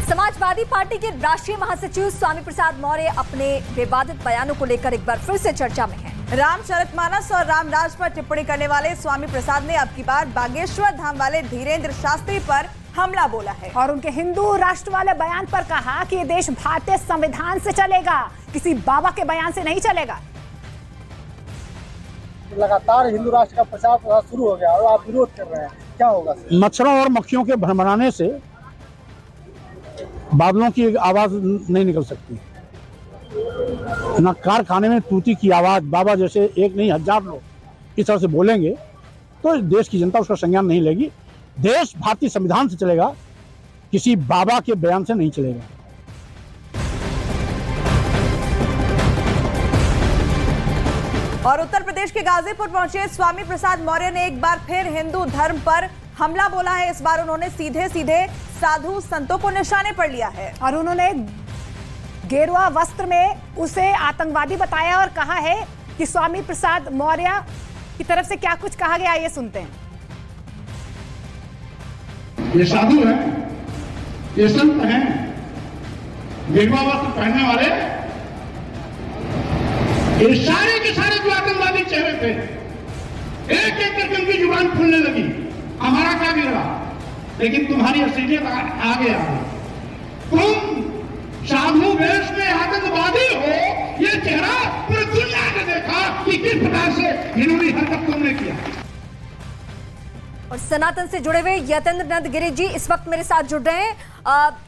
Samajwadi party के राष्ट्रीय महासचिव स्वामी प्रसाद मौर्य अपने विवादित बयानों को लेकर एक बार फिर से चर्चा में हैं। रामचरितमानस और रामराज पर टिप्पणी करने वाले स्वामी प्रसाद ने अब की बार बागेश्वर धाम वाले धीरेन्द्र शास्त्री पर हमला बोला है और उनके हिंदू राष्ट्र वाले बयान पर कहा कि ये देश भारतीय संविधान से चलेगा, किसी बाबा के बयान से नहीं चलेगा। लगातार हिंदू राष्ट्र का प्रचार शुरू हो गया और आप विरोध कर रहे हैं, क्या होगा? मच्छरों और मक्खियों के भ्रमराने से बादलों की आवाज नहीं निकल सकती, ना कारखाने में तूती की आवाज। बाबा जैसे एक नहीं 1000 लोग इस तरह से बोलेंगे तो देश की जनता उसका संज्ञान नहीं लेगी। देश भारतीय संविधान से चलेगा, किसी बाबा के बयान से नहीं चलेगा। और उत्तर प्रदेश के गाजीपुर पहुंचे स्वामी प्रसाद मौर्य ने एक बार फिर हिंदू धर्म पर हमला बोला है। इस बार उन्होंने सीधे सीधे साधु संतों को निशाने पर लिया है और उन्होंने गेरुआ वस्त्र में उसे आतंकवादी बताया और कहा है कि स्वामी प्रसाद मौर्य की तरफ से क्या कुछ कहा गया, ये सुनते हैं। ये साधु हैं, ये संत हैं, गेरुआ वस्त्र पहनने वाले, ये सारे के सारे जो आतंकवादी चेहरे थे, एक एक करके उनकी जुबान खुलने लगी। हमारा क्या बिगड़ा, लेकिन तुम्हारी असलियत आगे आ गई। तुम साधु वेश में आतंकवादी हो, ये चेहरा पूरी दुनिया ने देखा कि किस प्रकार से इन्होंने हरकत तुमने किया। और सनातन से जुड़े हुए यतेंद्र नंद गिरी जी इस वक्त मेरे साथ जुड़ रहे हैं।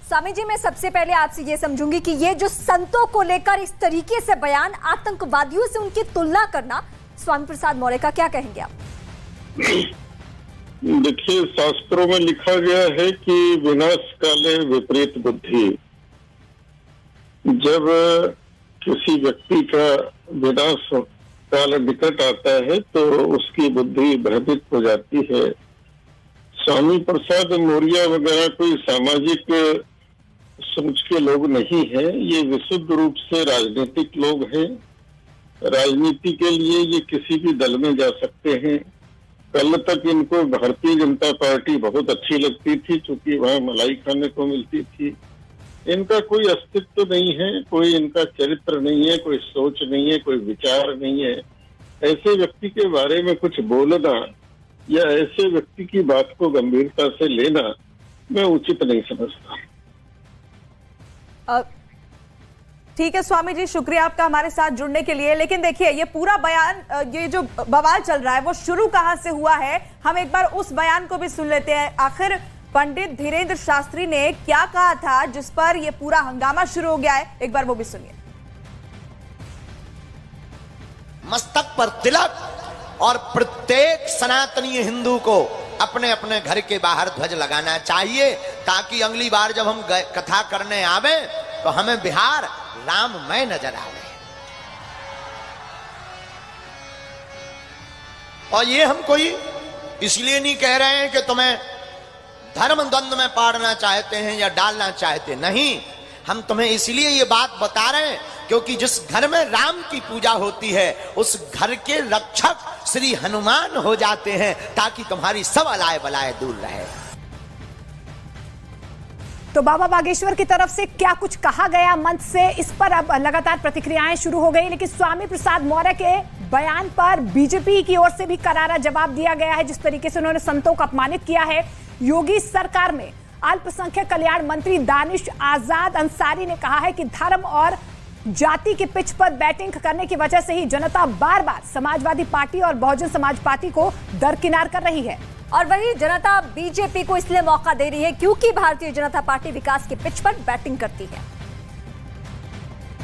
स्वामी जी, मैं सबसे पहले आपसे ये समझूंगी कि ये जो संतों को लेकर इस तरीके से बयान, आतंकवादियों से उनकी तुलना करना, स्वामी प्रसाद मौर्य का क्या कहेंगे आप? देखिए, शास्त्रों में लिखा गया है कि विनाश काले विपरीत बुद्धि। जब किसी व्यक्ति का विनाश काल निकट आता है तो उसकी बुद्धि भ्रमित हो जाती है। स्वामी प्रसाद मौर्य वगैरह कोई सामाजिक सोच के लोग नहीं है, ये विशुद्ध रूप से राजनीतिक लोग हैं। राजनीति के लिए ये किसी भी दल में जा सकते हैं। कल तक इनको भारतीय जनता पार्टी बहुत अच्छी लगती थी, क्योंकि वहां मलाई खाने को मिलती थी। इनका कोई अस्तित्व नहीं है, कोई इनका चरित्र नहीं है, कोई सोच नहीं है, कोई विचार नहीं है। ऐसे व्यक्ति के बारे में कुछ बोलना या ऐसे व्यक्ति की बात को गंभीरता से लेना मैं उचित नहीं समझता। ठीक है स्वामी जी, शुक्रिया आपका हमारे साथ जुड़ने के लिए। लेकिन देखिए, ये पूरा बयान, ये जो बवाल चल रहा है वो शुरू कहां से हुआ है, हम एक बार उस बयान को भी सुन लेते हैं। आखिर पंडित धीरेन्द्र शास्त्री ने क्या कहा था जिस पर यह पूरा हंगामा शुरू हो गया है, एक बार वो भी सुनिए। मस्तक पर तिलक और प्रत्येक सनातनी हिंदू को अपने अपने घर के बाहर ध्वज लगाना चाहिए, ताकि अगली बार जब हम कथा करने आवे तो हमें बिहार राममय नजर आवे। और ये हम कोई इसलिए नहीं कह रहे हैं कि तुम्हें धर्म द्वंद्व में पाड़ना चाहते हैं या डालना चाहते, नहीं, हम तुम्हें इसलिए ये बात बता रहे हैं क्योंकि जिस घर में राम की पूजा होती है उस घर के रक्षक श्री हनुमान हो जाते हैं, ताकि तुम्हारी सब अलाय बलाय दूर रहे। तो बाबा बागेश्वर की तरफ से क्या कुछ कहा गया मंच से, इस पर अब लगातार प्रतिक्रियाएं शुरू हो गई। लेकिन स्वामी प्रसाद मौर्य के बयान पर बीजेपी की ओर से भी करारा जवाब दिया गया है। जिस तरीके से उन्होंने संतों को अपमानित किया है, योगी सरकार में अल्पसंख्यक कल्याण मंत्री दानिश आजाद अंसारी ने कहा है कि धर्म और जाति के पिच पर बैटिंग करने की वजह से ही जनता बार बार समाजवादी पार्टी और बहुजन समाज पार्टी को दरकिनार कर रही है। और वही जनता बीजेपी को इसलिए मौका दे रही है क्योंकि भारतीय जनता पार्टी विकास के पिच पर बैटिंग करती है।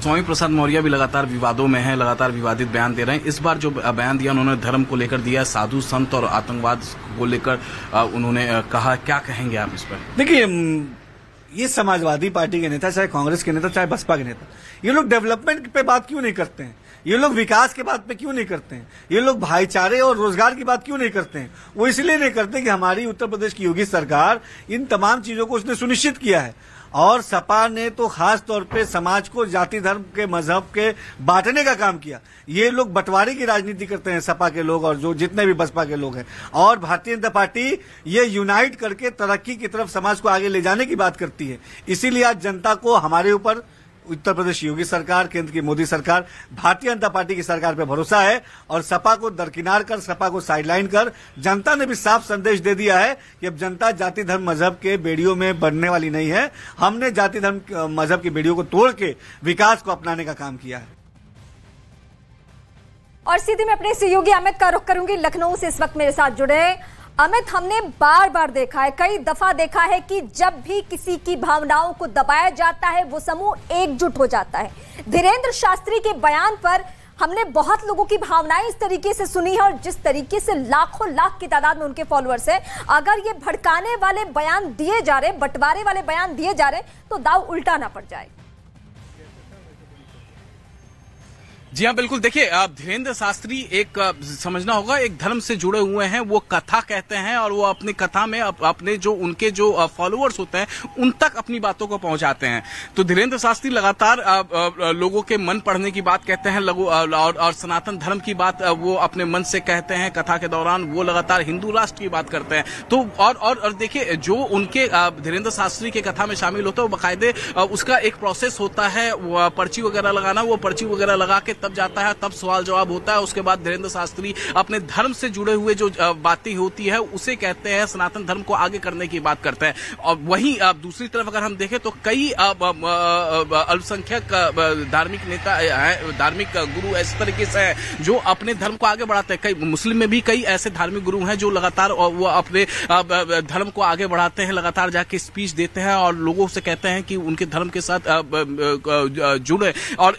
स्वामी प्रसाद मौर्य भी लगातार विवादों में हैं, लगातार विवादित बयान दे रहे हैं। इस बार जो बयान दिया उन्होंने धर्म को लेकर दिया, साधु संत और आतंकवाद को लेकर उन्होंने कहा, क्या कहेंगे आप इस पर? देखिए, ये समाजवादी पार्टी के नेता, चाहे कांग्रेस के नेता, चाहे बसपा के नेता, ये लोग डेवलपमेंट पे बात क्यों नहीं करते हैं? ये लोग विकास के बात पे क्यों नहीं करते हैं? ये लोग भाईचारे और रोजगार की बात क्यों नहीं करते हैं? वो इसलिए नहीं करते कि हमारी उत्तर प्रदेश की योगी सरकार इन तमाम चीजों को उसने सुनिश्चित किया है। और सपा ने तो खास तौर पे समाज को जाति धर्म के मजहब के बांटने का काम किया। ये लोग बंटवारे की राजनीति करते हैं सपा के लोग और जो जितने भी बसपा के लोग हैं। और भारतीय जनता पार्टी ये यूनाइट करके तरक्की की तरफ समाज को आगे ले जाने की बात करती है। इसीलिए आज जनता को हमारे ऊपर उत्तर प्रदेश योगी सरकार, केंद्र की मोदी सरकार, भारतीय जनता पार्टी की सरकार पे भरोसा है और सपा को दरकिनार कर, सपा को साइडलाइन कर जनता ने भी साफ संदेश दे दिया है कि अब जनता जाति धर्म मजहब के बेड़ियों में बढ़ने वाली नहीं है। हमने जाति धर्म मजहब की बेड़ियों को तोड़ के विकास को अपनाने का काम किया है। और सीधे मैं अपने सहयोगी अमित का रुख करूंगी, लखनऊ से इस वक्त मेरे साथ जुड़े। अमित, हमने बार बार देखा है, कई दफा देखा है कि जब भी किसी की भावनाओं को दबाया जाता है वो समूह एकजुट हो जाता है। धीरेन्द्र शास्त्री के बयान पर हमने बहुत लोगों की भावनाएं इस तरीके से सुनी है और जिस तरीके से लाखों लाख की तादाद में उनके फॉलोअर्स हैं, अगर ये भड़काने वाले बयान दिए जा रहे, बंटवारे वाले बयान दिए जा रहे, तो दाव उल्टा ना पड़ जाए। जी हाँ, बिल्कुल। देखिए, धीरेन्द्र शास्त्री एक समझना होगा, एक धर्म से जुड़े हुए हैं, वो कथा कहते हैं और वो अपनी कथा में अपने जो उनके जो फॉलोअर्स होते हैं उन तक अपनी बातों को पहुंचाते हैं। तो धीरेन्द्र शास्त्री लगातार लोगों के मन पढ़ने की बात कहते हैं और सनातन धर्म की बात वो अपने मन से कहते हैं। कथा के दौरान वो लगातार हिंदू राष्ट्र की बात करते हैं। तो और देखिए, जो उनके धीरेन्द्र शास्त्री के कथा में शामिल होता है वो बाकायदे उसका एक प्रोसेस होता है, पर्ची वगैरह लगाना, वो पर्ची वगैरह लगा के तब जाता है, तब सवाल जवाब होता है। उसके बाद धीरेन्द्र शास्त्री अपने धर्म से जुड़े हुए जो बातें होती है उसे कहते हैं, सनातन धर्म को आगे करने की बात करते हैं। और वहीं दूसरी तरफ अगर हम देखें तो कई अल्पसंख्यक धार्मिक नेता हैं, धार्मिक गुरु इस तरीके से हैं जो अपने धर्म को आगे बढ़ाते हैं। कई मुस्लिम में भी कई ऐसे धार्मिक गुरु हैं जो लगातार वो अपने धर्म को आगे बढ़ाते हैं, लगातार जाके स्पीच देते हैं और लोगों से कहते हैं कि उनके धर्म के साथ जुड़े। और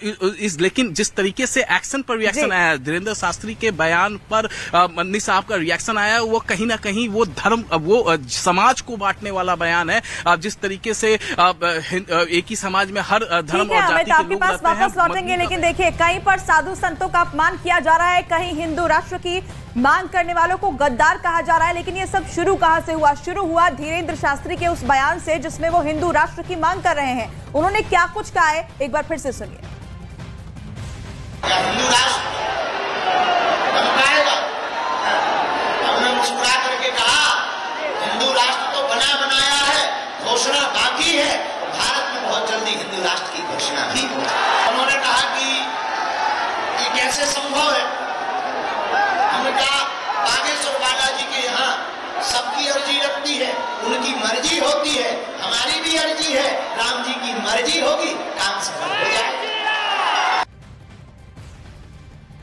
लेकिन जिस तरीके से एक्शन पर रिएक्शन आया है, धीरेन्द्र शास्त्री के बयान पर मन्नी साहब का रिएक्शन आया, वो कहीं ना कहीं वो धर्म, वो समाज को बांटने वाला बयान है। जिस तरीके से एक ही समाज में हर धर्म और जाति के लोग रहते हैं। वापस लौटेंगे, लेकिन देखिए कहीं पर साधु संतों का अपमान किया जा रहा है, कहीं हिंदू राष्ट्र की मांग करने वालों को गद्दार कहा जा रहा है। लेकिन ये सब शुरू कहां से हुआ? शुरू हुआ धीरेन्द्र शास्त्री के उस बयान से जिसमें वो हिंदू राष्ट्र की मांग कर रहे हैं। उन्होंने क्या कुछ कहा है, एक बार फिर से सुनिए। हिंदू राष्ट्र हमने मुस्कुरा करके कहा हिंदू राष्ट्र तो बना बनाया है, घोषणा बाकी है, भारत में बहुत जल्दी हिंदू राष्ट्र की घोषणा भी हो। उन्होंने कहा कि ये कैसे संभव है। हमने कहा बागेश्वर बालाजी के यहाँ सबकी अर्जी लगती है, उनकी मर्जी होती है, हमारी भी अर्जी है, राम जी की मर्जी होगी, काम सफल हो जाएगा।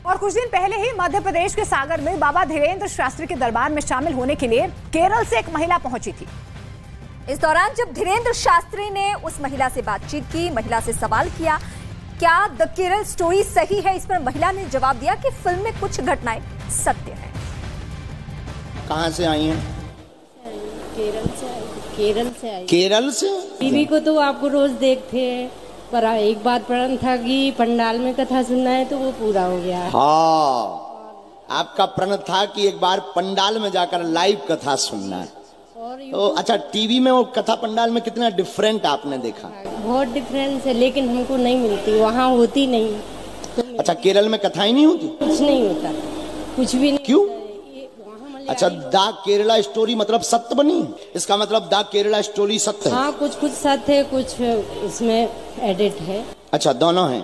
और कुछ दिन पहले ही मध्य प्रदेश के सागर में बाबा धीरेन्द्र शास्त्री के दरबार में शामिल होने के लिए केरल से एक महिला पहुंची थी। इस दौरान जब धीरेन्द्र शास्त्री ने उस महिला से बातचीत की, महिला से सवाल किया क्या द केरल स्टोरी सही है, इस पर महिला ने जवाब दिया कि फिल्म में कुछ घटनाएं सत्य है। कहां से आई हैं? केरल से आई। केरल से? टीवी को तो आपको रोज देखते हैं, पर एक बात प्रण था कि पंडाल में कथा सुनना है तो वो पूरा हो गया। हाँ, आपका प्रण था कि एक बार पंडाल में जाकर लाइव कथा सुनना है। तो अच्छा, टीवी में और कथा पंडाल में कितना डिफरेंट आपने देखा? बहुत डिफरेंस है, लेकिन हमको नहीं मिलती, वहाँ होती नहीं। तो अच्छा, केरल में कथाएं नहीं होती? कुछ नहीं होता, कुछ भी नहीं। क्यों? अच्छा, द केरला स्टोरी मतलब सत्य बनी, इसका मतलब द केरला स्टोरी सत्य है? हाँ, कुछ कुछ सत्य है, कुछ इसमें एडिट है। अच्छा, दोनों हैं।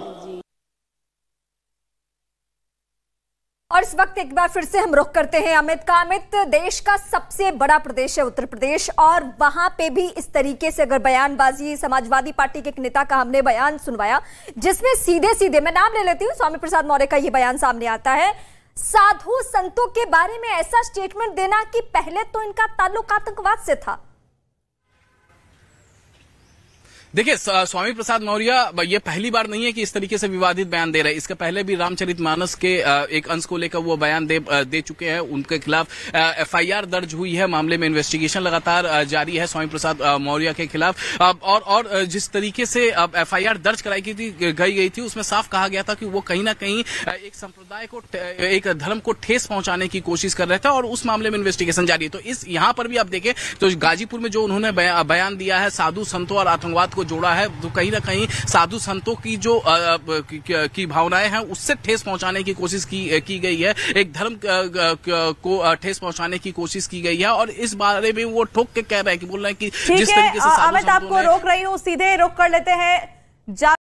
और इस वक्त एक बार फिर से हम रुख करते हैं अमित का। अमित, देश का सबसे बड़ा प्रदेश है उत्तर प्रदेश और वहां पे भी इस तरीके से अगर बयानबाजी, समाजवादी पार्टी के एक नेता का हमने बयान सुनवाया जिसमें सीधे सीधे, मैं नाम ले लेती हूँ, स्वामी प्रसाद मौर्य का ये बयान सामने आता है, साधु संतों के बारे में ऐसा स्टेटमेंट देना कि पहले तो इनका ताल्लुक आतंकवाद से था। देखिए, स्वामी प्रसाद मौर्य ये पहली बार नहीं है कि इस तरीके से विवादित बयान दे रहे हैं। इसके पहले भी रामचरितमानस के एक अंश को लेकर वो बयान दे चुके हैं। उनके खिलाफ एफआईआर दर्ज हुई है, मामले में इन्वेस्टिगेशन लगातार जारी है स्वामी प्रसाद मौर्य के खिलाफ। और जिस तरीके से एफआईआर दर्ज कराई गई थी उसमें साफ कहा गया था कि वो कहीं ना कहीं एक संप्रदाय को, एक धर्म को ठेस पहुंचाने की कोशिश कर रहे थे और उस मामले में इन्वेस्टिगेशन जारी है। तो यहाँ पर भी आप देखें तो गाजीपुर में जो उन्होंने बयान दिया है, साधु संतों और आतंकवाद को जोड़ा है, तो कहीं ना कहीं साधु संतों की जो की भावनाएं हैं उससे ठेस पहुंचाने की कोशिश की गई है, एक धर्म को ठेस पहुंचाने की कोशिश की गई है। और इस बारे में वो ठोक के कह रहे हैं कि बोल रहे हैं कि जिस तरीके से अमित आपको रोक रही हूँ, सीधे रोक कर लेते हैं।